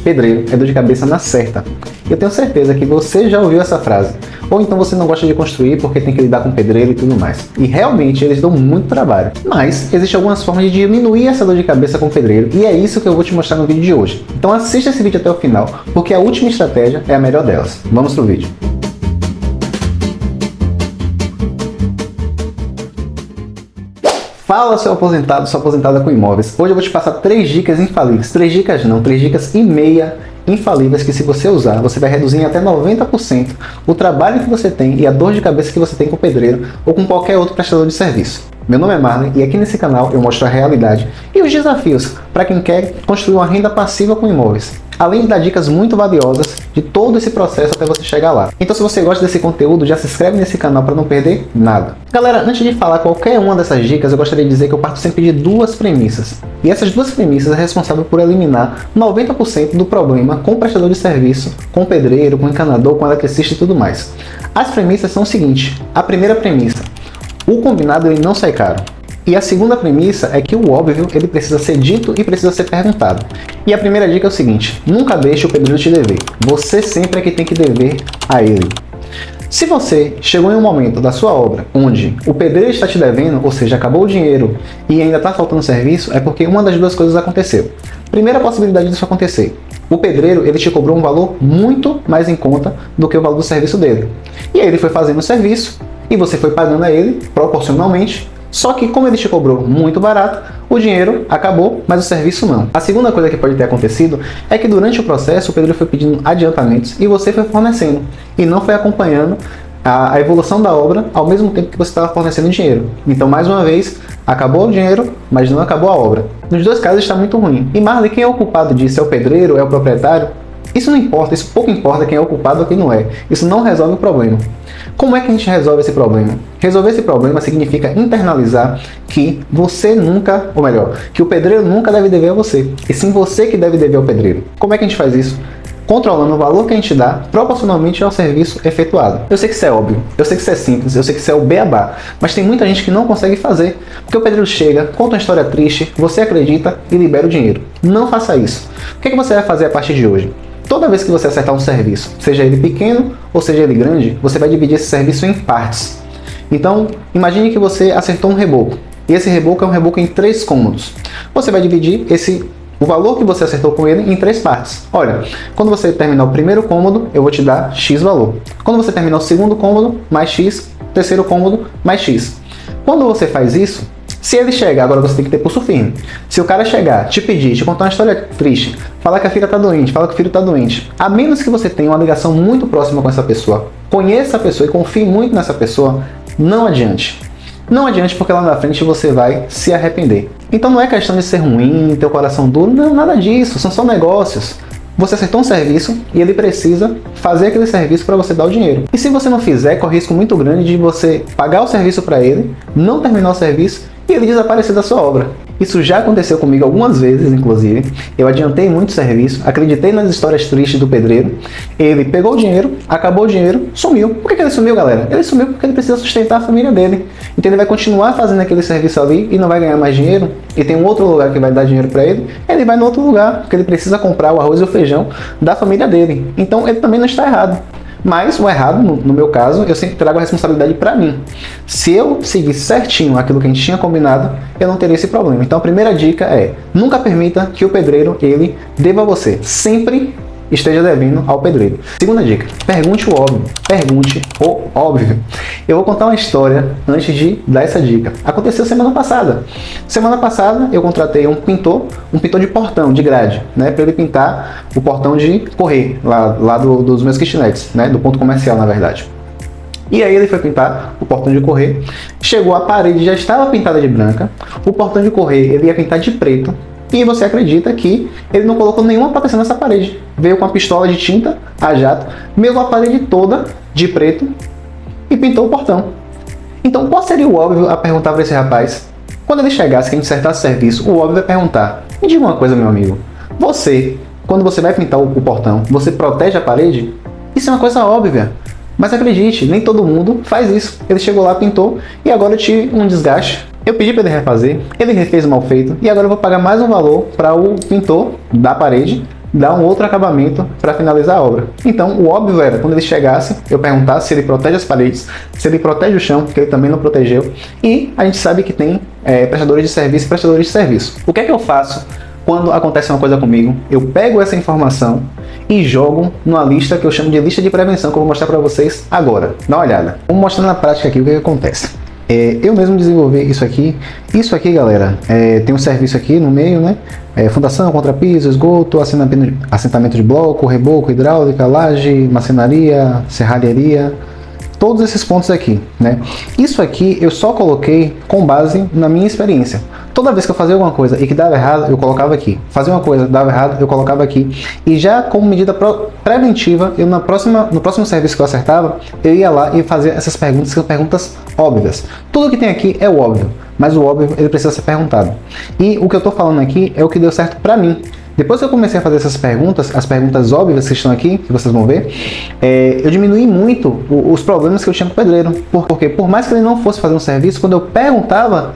pedreiro é dor de cabeça na certa. Eu tenho certeza que você já ouviu essa frase. Ou então você não gosta de construir porque tem que lidar com pedreiro e tudo mais. E realmente eles dão muito trabalho. Mas existem algumas formas de diminuir essa dor de cabeça com pedreiro e é isso que eu vou te mostrar no vídeo de hoje. Então assista esse vídeo até o final, porque a última estratégia é a melhor delas. Vamos pro vídeo. Fala, seu aposentado, sua aposentada com imóveis. Hoje eu vou te passar 3 dicas infalíveis. 3 dicas não, 3 dicas e meia infalíveis que, se você usar, você vai reduzir em até 90% o trabalho que você tem e a dor de cabeça que você tem com o pedreiro ou com qualquer outro prestador de serviço. Meu nome é Marley e aqui nesse canal eu mostro a realidade e os desafios para quem quer construir uma renda passiva com imóveis, além de dar dicas muito valiosas de todo esse processo até você chegar lá. Então, se você gosta desse conteúdo, já se inscreve nesse canal para não perder nada. Galera, antes de falar qualquer uma dessas dicas, eu gostaria de dizer que eu parto sempre de 2 premissas. E essas 2 premissas é responsável por eliminar 90% do problema com o prestador de serviço, com o pedreiro, com o encanador, com o eletricista e tudo mais. As premissas são o seguinte: a primeira premissa: o combinado ele não sai caro. E a segunda premissa é que o óbvio ele precisa ser dito e precisa ser perguntado. E a primeira dica é o seguinte: nunca deixe o pedreiro te dever. Você sempre é que tem que dever a ele. Se você chegou em um momento da sua obra onde o pedreiro está te devendo, ou seja, acabou o dinheiro e ainda está faltando serviço, é porque uma das 2 coisas aconteceu. Primeira possibilidade disso acontecer: o pedreiro ele te cobrou um valor muito mais em conta do que o valor do serviço dele. E aí ele foi fazendo o serviço e você foi pagando a ele proporcionalmente. Só que, como ele te cobrou muito barato, o dinheiro acabou, mas o serviço não. A segunda coisa que pode ter acontecido é que durante o processo o pedreiro foi pedindo adiantamentos e você foi fornecendo e não foi acompanhando a evolução da obra ao mesmo tempo que você estava fornecendo dinheiro. Então, mais uma vez, acabou o dinheiro, mas não acabou a obra. Nos 2 casos está muito ruim. E Marley, quem é o culpado disso? É o pedreiro? É o proprietário? Isso não importa, isso pouco importa quem é o culpado ou quem não é. Isso não resolve o problema. Como é que a gente resolve esse problema? Resolver esse problema significa internalizar que você nunca, ou melhor, que o pedreiro nunca deve dever a você, e sim você que deve dever ao pedreiro. Como é que a gente faz isso? Controlando o valor que a gente dá proporcionalmente ao serviço efetuado. Eu sei que isso é óbvio, eu sei que isso é simples, eu sei que isso é o beabá, mas tem muita gente que não consegue fazer, porque o pedreiro chega, conta uma história triste, você acredita e libera o dinheiro. Não faça isso. O que você vai fazer a partir de hoje? Toda vez que você acertar um serviço, seja ele pequeno ou seja ele grande, você vai dividir esse serviço em partes. Então, imagine que você acertou um reboco, e esse reboco é um reboco em 3 cômodos. Você vai dividir o valor que você acertou com ele em 3 partes. Olha, quando você terminar o primeiro cômodo, eu vou te dar X valor. Quando você terminar o segundo cômodo, mais X. Terceiro cômodo, mais X. Quando você faz isso, se ele chegar, agora você tem que ter pulso firme. Se o cara chegar, te pedir, te contar uma história triste, falar que a filha está doente, falar que o filho está doente, a menos que você tenha uma ligação muito próxima com essa pessoa, conheça a pessoa e confie muito nessa pessoa, não adiante. Não adiante, porque lá na frente você vai se arrepender. Então não é questão de ser ruim, ter o coração duro, não, nada disso, são só negócios. Você acertou um serviço e ele precisa fazer aquele serviço para você dar o dinheiro. E se você não fizer, corre risco muito grande de você pagar o serviço para ele, não terminar o serviço e ele desaparecer da sua obra. Isso já aconteceu comigo algumas vezes, inclusive. Eu adiantei muito serviço, acreditei nas histórias tristes do pedreiro, ele pegou o dinheiro, acabou o dinheiro, sumiu. Por que ele sumiu, galera? Ele sumiu porque ele precisa sustentar a família dele. Então ele vai continuar fazendo aquele serviço ali e não vai ganhar mais dinheiro, e tem um outro lugar que vai dar dinheiro para ele, ele vai no outro lugar, porque ele precisa comprar o arroz e o feijão da família dele. Então ele também não está errado. Mas o errado, no meu caso, eu sempre trago a responsabilidade para mim. Se eu seguir certinho aquilo que a gente tinha combinado, eu não teria esse problema. Então a primeira dica é: nunca permita que o pedreiro ele deva a você. Sempre esteja devendo ao pedreiro. Segunda dica: pergunte o óbvio. Pergunte o óbvio. Eu vou contar uma história antes de dar essa dica. Aconteceu semana passada. Semana passada eu contratei um pintor de portão, de grade, né, para ele pintar o portão de correr lá dos meus kitnets, né, do ponto comercial, na verdade. E aí ele foi pintar o portão de correr. Chegou, a parede já estava pintada de branca. O portão de correr ele ia pintar de preto. E você acredita que ele não colocou nenhuma proteção nessa parede. Veio com a pistola de tinta a jato, melou a parede toda de preto e pintou o portão. Então, qual seria o óbvio a perguntar para esse rapaz? Quando ele chegasse, que a gente acertasse o serviço, o óbvio é perguntar: me diga uma coisa, meu amigo. Você, quando você vai pintar o portão, você protege a parede? Isso é uma coisa óbvia. Mas acredite, nem todo mundo faz isso. Ele chegou lá, pintou, e agora eu tive um desgaste. Eu pedi para ele refazer, ele refez mal feito, e agora eu vou pagar mais um valor para o pintor da parede dar um outro acabamento para finalizar a obra. Então, o óbvio era, quando ele chegasse, eu perguntasse se ele protege as paredes, se ele protege o chão, porque ele também não protegeu, e a gente sabe que tem prestadores de serviço e prestadores de serviço. O que é que eu faço quando acontece uma coisa comigo? Eu pego essa informação e jogo numa lista que eu chamo de lista de prevenção, que eu vou mostrar para vocês agora. Dá uma olhada. Vamos mostrar na prática aqui o que acontece. Eu mesmo desenvolvi isso aqui. Isso aqui, galera, tem um serviço aqui no meio, né? Fundação, contrapiso, esgoto, assentamento de bloco, reboco, hidráulica, laje, marcenaria, serralheria. Todos esses pontos aqui, né? Isso aqui eu só coloquei com base na minha experiência. Toda vez que eu fazia alguma coisa e que dava errado, eu colocava aqui. Fazia uma coisa, dava errado, eu colocava aqui. E já como medida preventiva, eu no próximo serviço que eu acertava, eu ia lá e fazia essas perguntas, que são perguntas óbvias. Tudo que tem aqui é o óbvio, mas o óbvio ele precisa ser perguntado. E o que eu estou falando aqui é o que deu certo para mim. Depois que eu comecei a fazer essas perguntas, as perguntas óbvias que estão aqui, que vocês vão ver, eu diminuí muito os problemas que eu tinha com o pedreiro. Porque por mais que ele não fosse fazer um serviço, quando eu perguntava,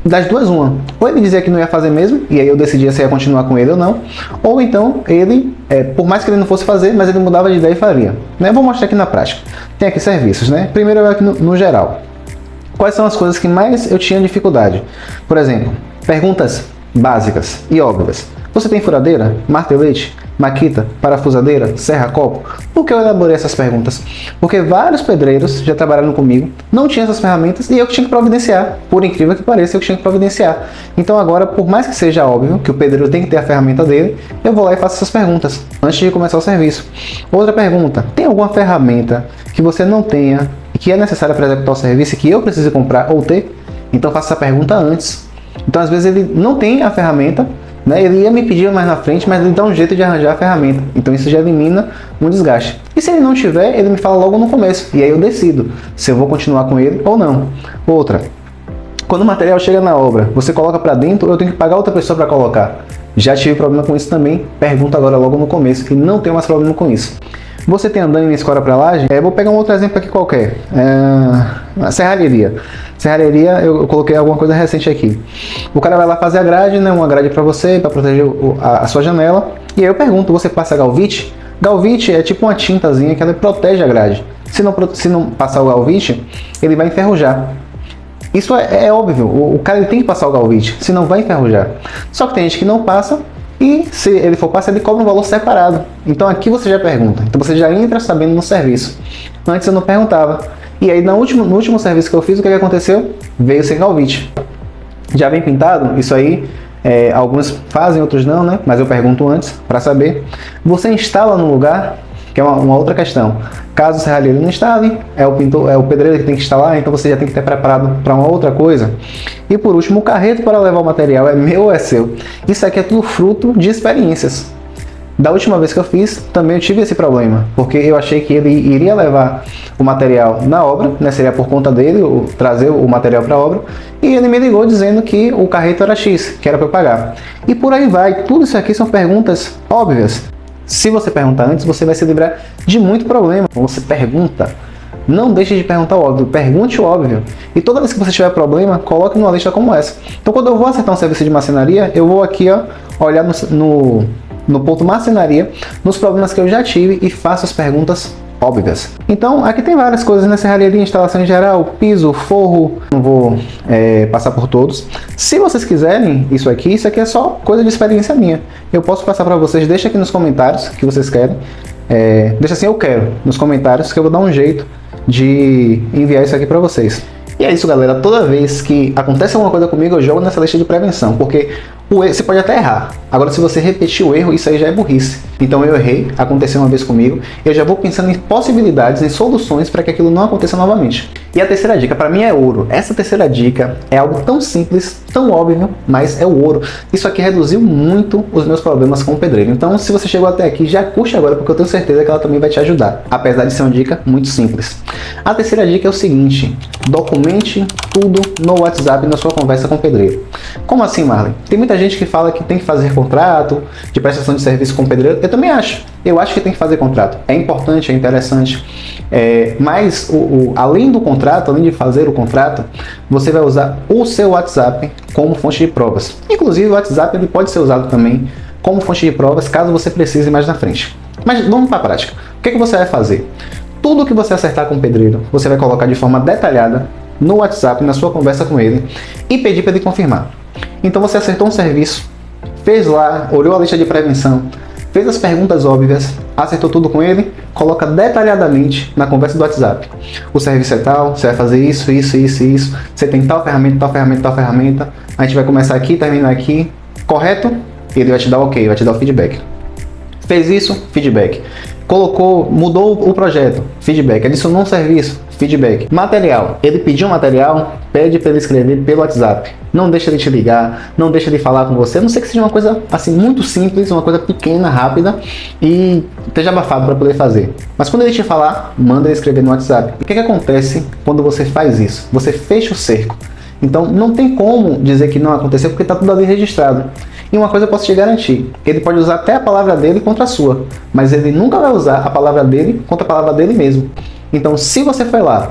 das duas uma, ou ele dizia que não ia fazer mesmo, e aí eu decidia se ia continuar com ele ou não, ou então ele, por mais que ele não fosse fazer, mas ele mudava de ideia e faria. Né? Vou mostrar aqui na prática. Tem aqui serviços, né? Primeiro eu aqui no geral. Quais são as coisas que mais eu tinha dificuldade? Por exemplo, perguntas básicas e óbvias. Você tem furadeira, martelete, maquita, parafusadeira, serra-copo? Por que eu elaborei essas perguntas? Porque vários pedreiros já trabalharam comigo, não tinham essas ferramentas e eu que tinha que providenciar. Por incrível que pareça, eu que tinha que providenciar. Então agora, por mais que seja óbvio que o pedreiro tem que ter a ferramenta dele, eu vou lá e faço essas perguntas antes de começar o serviço. Outra pergunta, tem alguma ferramenta que você não tenha e que é necessária para executar o serviço e que eu precise comprar ou ter? Então faça essa pergunta antes. Então às vezes ele não tem a ferramenta, né? Ele ia me pedir mais na frente, mas ele dá um jeito de arranjar a ferramenta. Então isso já elimina um desgaste. E se ele não tiver, ele me fala logo no começo. E aí eu decido se eu vou continuar com ele ou não. Outra, quando o material chega na obra, você coloca para dentro ou eu tenho que pagar outra pessoa para colocar? Já tive problema com isso também. Pergunta agora logo no começo e não tenho mais problema com isso. Você tem andaime e escora para laje? Vou pegar um outro exemplo aqui qualquer. A serralheria. Serralheria, eu coloquei alguma coisa recente aqui. O cara vai lá fazer a grade, né? Uma grade para você, para proteger a sua janela. E aí eu pergunto, você passa galvite? Galvite é tipo uma tintazinha que ela protege a grade. Se não passar o galvite, ele vai enferrujar. Isso é óbvio, o cara ele tem que passar o galvite, senão vai enferrujar. Só que tem gente que não passa. E se ele for passar, ele cobra um valor separado. Então aqui você já pergunta. Então você já entra sabendo no serviço. Antes eu não perguntava. E aí no último serviço que eu fiz, o que aconteceu? Veio sem galvite. Já vem pintado? Isso aí, alguns fazem, outros não, né? Mas eu pergunto antes para saber. Você instala no lugar, que é uma outra questão. Caso o serralheiro não instale, é o pedreiro que tem que instalar, então você já tem que ter preparado para uma outra coisa. E por último, o carreto para levar o material é meu ou é seu? Isso aqui é tudo fruto de experiências. Da última vez que eu fiz, também eu tive esse problema, porque eu achei que ele iria levar o material na obra, né? Seria por conta dele trazer o material para a obra, e ele me ligou dizendo que o carreto era X, que era para eu pagar. E por aí vai, tudo isso aqui são perguntas óbvias. Se você perguntar antes, você vai se livrar de muito problema. Você pergunta, não deixe de perguntar o óbvio, pergunte o óbvio. E toda vez que você tiver problema, coloque numa lista como essa. Então quando eu vou acertar um serviço de marcenaria, eu vou aqui olhar no ponto marcenaria, nos problemas que eu já tive e faço as perguntas óbvias. Então aqui tem várias coisas, né? Serralheria, instalação em geral, piso, forro, não vou passar por todos. Se vocês quiserem isso aqui é só coisa de experiência minha. Eu posso passar para vocês, deixa aqui nos comentários que vocês querem. Deixa assim, eu quero, nos comentários, que eu vou dar um jeito de enviar isso aqui para vocês. E é isso, galera. Toda vez que acontece alguma coisa comigo, eu jogo nessa lista de prevenção, porque você pode até errar. Agora, se você repetir o erro, isso aí já é burrice. Então eu errei, aconteceu uma vez comigo, eu já vou pensando em possibilidades, em soluções para que aquilo não aconteça novamente. E a terceira dica, para mim, é ouro. Essa terceira dica é algo tão simples, tão óbvio, mas é o ouro. Isso aqui reduziu muito os meus problemas com o pedreiro. Então, se você chegou até aqui, já curte agora, porque eu tenho certeza que ela também vai te ajudar, apesar de ser uma dica muito simples. A terceira dica é o seguinte: documente tudo no WhatsApp na sua conversa com o pedreiro. Como assim, Marley? Tem muita gente que fala que tem que fazer contrato de prestação de serviço com o pedreiro. Eu também acho. Eu acho que tem que fazer contrato. É importante, é interessante. Mas, além do contrato, além de fazer o contrato, você vai usar o seu WhatsApp como fonte de provas. Inclusive, o WhatsApp ele pode ser usado também como fonte de provas, caso você precise mais na frente. Mas vamos para a prática. O que você vai fazer? Tudo que você acertar com o pedreiro, você vai colocar de forma detalhada no WhatsApp, na sua conversa com ele, e pedir para ele confirmar. Então você acertou um serviço, fez lá, olhou a lista de prevenção, fez as perguntas óbvias, acertou tudo com ele, coloca detalhadamente na conversa do WhatsApp. O serviço é tal, você vai fazer isso, isso, isso, isso, você tem tal ferramenta, tal ferramenta, tal ferramenta, a gente vai começar aqui, terminar aqui, correto? E ele vai te dar o ok, vai te dar o feedback. Fez isso, feedback. Colocou, mudou o projeto, feedback. Adicionou um serviço, feedback. Material, ele pediu um material, pede para ele escrever pelo WhatsApp. Não deixa ele te ligar, não deixa ele falar com você, a não ser que seja uma coisa assim muito simples, uma coisa pequena, rápida e esteja abafado para poder fazer. Mas quando ele te falar, manda ele escrever no WhatsApp. E o que acontece quando você faz isso? Você fecha o cerco. Então não tem como dizer que não aconteceu porque está tudo ali registrado. E uma coisa eu posso te garantir, ele pode usar até a palavra dele contra a sua, mas ele nunca vai usar a palavra dele contra a palavra dele mesmo. Então se você foi lá,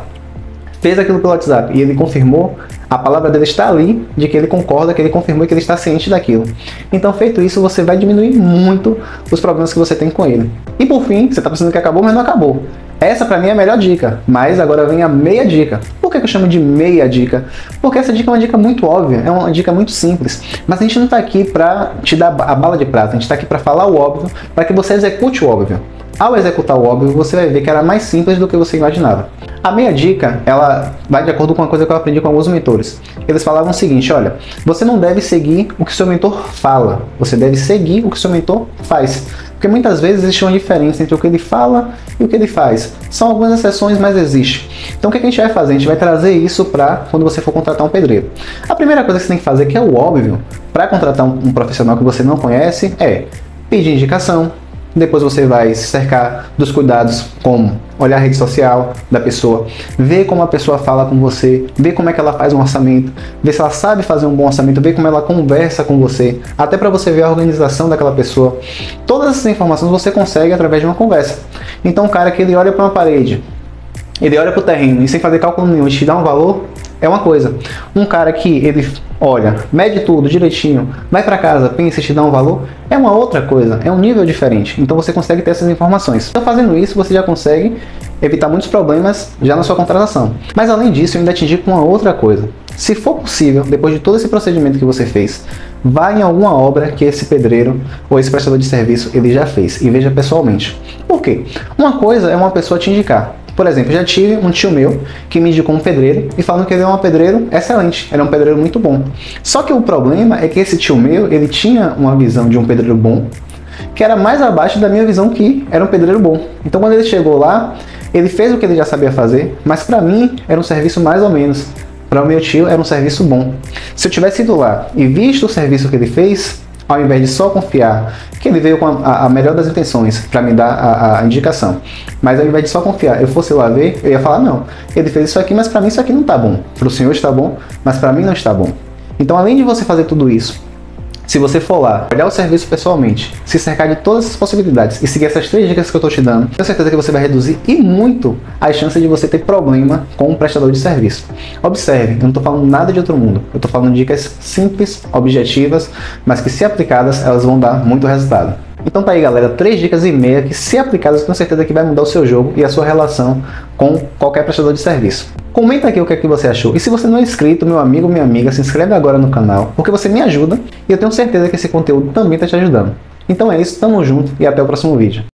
fez aquilo pelo WhatsApp e ele confirmou, a palavra dele está ali de que ele concorda, que ele confirmou e que ele está ciente daquilo. Então feito isso, você vai diminuir muito os problemas que você tem com ele. E por fim, você está pensando que acabou, mas não acabou. Essa pra mim é a melhor dica, mas agora vem a meia dica. Por que eu chamo de meia dica? Porque essa dica é uma dica muito óbvia, é uma dica muito simples. Mas a gente não está aqui para te dar a bala de prata, a gente está aqui para falar o óbvio, para que você execute o óbvio. Ao executar o óbvio, você vai ver que era mais simples do que você imaginava. A meia dica, ela vai de acordo com uma coisa que eu aprendi com alguns mentores. Eles falavam o seguinte, olha, você não deve seguir o que seu mentor fala, você deve seguir o que seu mentor faz. Porque muitas vezes existe uma diferença entre o que ele fala e o que ele faz. São algumas exceções, mas existe. Então o que a gente vai fazer? A gente vai trazer isso para quando você for contratar um pedreiro. A primeira coisa que você tem que fazer, que é o óbvio, para contratar um profissional que você não conhece, é pedir indicação. Depois você vai se cercar dos cuidados como olhar a rede social da pessoa, ver como a pessoa fala com você, ver como é que ela faz um orçamento, ver se ela sabe fazer um bom orçamento, ver como ela conversa com você, até para você ver a organização daquela pessoa. Todas essas informações você consegue através de uma conversa. Então um cara que ele olha para uma parede, ele olha para o terreno e sem fazer cálculo nenhum, te dá um valor, é uma coisa. Um cara que ele olha, mede tudo direitinho, vai para casa, pensa e te dá um valor, é uma outra coisa, é um nível diferente. Então você consegue ter essas informações. Então fazendo isso, você já consegue evitar muitos problemas já na sua contratação. Mas além disso, eu ainda te indico uma outra coisa. Se for possível, depois de todo esse procedimento que você fez, vá em alguma obra que esse pedreiro ou esse prestador de serviço ele já fez e veja pessoalmente. Por quê? Uma coisa é uma pessoa te indicar. Por exemplo, já tive um tio meu que me indicou um pedreiro e falando que ele é um pedreiro excelente, ele é um pedreiro muito bom. Só que o problema é que esse tio meu, ele tinha uma visão de um pedreiro bom, que era mais abaixo da minha visão que era um pedreiro bom. Então quando ele chegou lá, ele fez o que ele já sabia fazer, mas para mim era um serviço mais ou menos. Para o meu tio era um serviço bom. Se eu tivesse ido lá e visto o serviço que ele fez, ao invés de só confiar que ele veio com a melhor das intenções para me dar a indicação, mas ao invés de só confiar, eu fosse lá ver, eu ia falar, não, ele fez isso aqui, mas para mim isso aqui não está bom. Para o senhor está bom, mas para mim não está bom. Então além de você fazer tudo isso, se você for lá, olhar o serviço pessoalmente, se cercar de todas as possibilidades e seguir essas 3 dicas que eu estou te dando, tenho certeza que você vai reduzir e muito as chances de você ter problema com um prestador de serviço. Observe, eu não estou falando nada de outro mundo, eu estou falando de dicas simples, objetivas, mas que se aplicadas, elas vão dar muito resultado. Então tá aí galera, 3 dicas e meia que se aplicadas eu tenho certeza que vai mudar o seu jogo e a sua relação com qualquer prestador de serviço. Comenta aqui o que é que você achou. E se você não é inscrito, meu amigo, minha amiga, se inscreve agora no canal, porque você me ajuda e eu tenho certeza que esse conteúdo também está te ajudando. Então é isso, tamo junto e até o próximo vídeo.